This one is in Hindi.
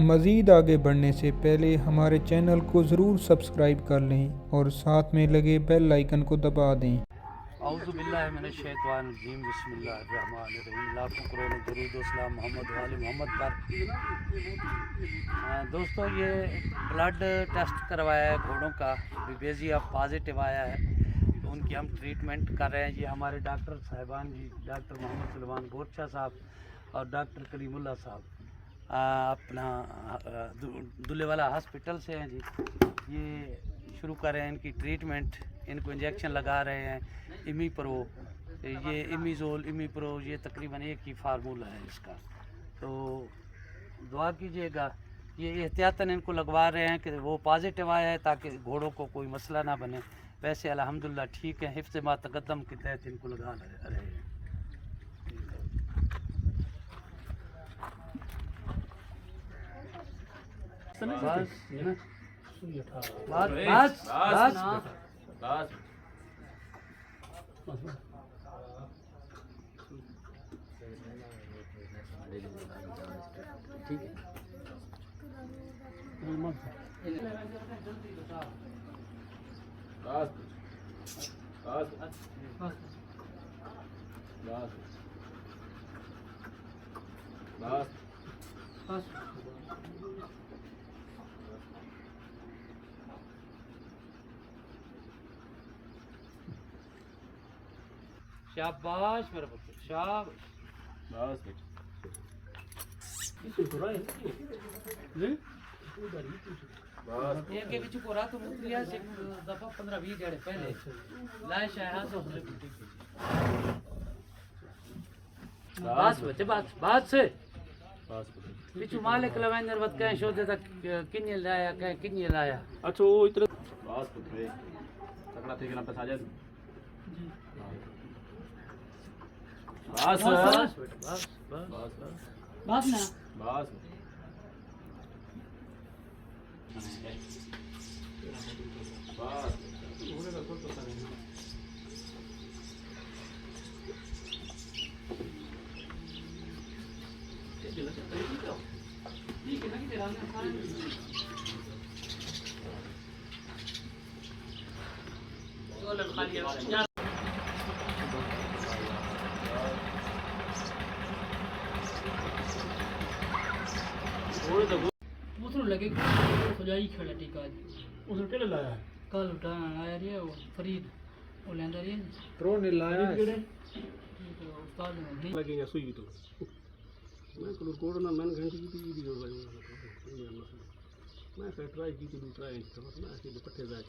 मज़ीद आगे बढ़ने से पहले हमारे चैनल को ज़रूर सब्सक्राइब कर लें और साथ में लगे बेल आइकन को दबा दें। औज़ुबिल्लाहि मिनश्शैतानिर्रजीम बिस्मिल्लाहिर्रहमानिर्रहीम। लाखों करोड़ों दरूद व सलाम मोहम्मद वाले मोहम्मद पर। दोस्तों, ये ब्लड टेस्ट करवाया है घोड़ों का, बेबेजिया पॉजिटिव आया है, तो उनकी हम ट्रीटमेंट कर रहे हैं। ये हमारे डॉक्टर साहिबान जी, डॉक्टर मोहम्मद सलमान गोरछा साहब और डॉक्टर करीमुल्ला साहब अपना दुल्लेवाला हॉस्पिटल से हैं जी। ये शुरू कर रहे हैं इनकी ट्रीटमेंट। इनको इंजेक्शन लगा रहे हैं इमी प्रो, ये इमीज़ोल इमी प्रो, ये तकरीबन एक ही फार्मूला है इसका। तो दुआ कीजिएगा। ये एहतियातन इनको लगवा रहे हैं कि वो पॉजिटिव आया है ताकि घोड़ों को कोई मसला ना बने। वैसे अल्हम्दुलिल्लाह ठीक है, हिफ्ज़ मा तक़द्दम के तहत इनको लगा रहे हैं। ठीक है। शाबाश मेरा पुत्र, शाबाश। के बिच को रात मुत्रिया से दफा 15-20 जड़े पहले लाश आया से बस बच्चे बात से बिचु मालिक लवेंदर वत कह शोदे तक किन्ने लाया कह किन्ने लाया। अच्छा वो इतना बस पुत्र तकड़ा थे के ना पैसा जा बस बस बस ना बस ठीक है ना कि तेरा उधर लगे खुजाई खड़ा टीका उधर के लाया कल उठाना आया रे वो फरीद वो लेंदा रे प्रो ने लाया उस्ताद ने लगेगा सुई भी तो मैं को कोरोना मैंने घंटे की भी हो गई मैं फिर ट्राई की तो ट्राई तो मैं ऐसे पट्टे जाए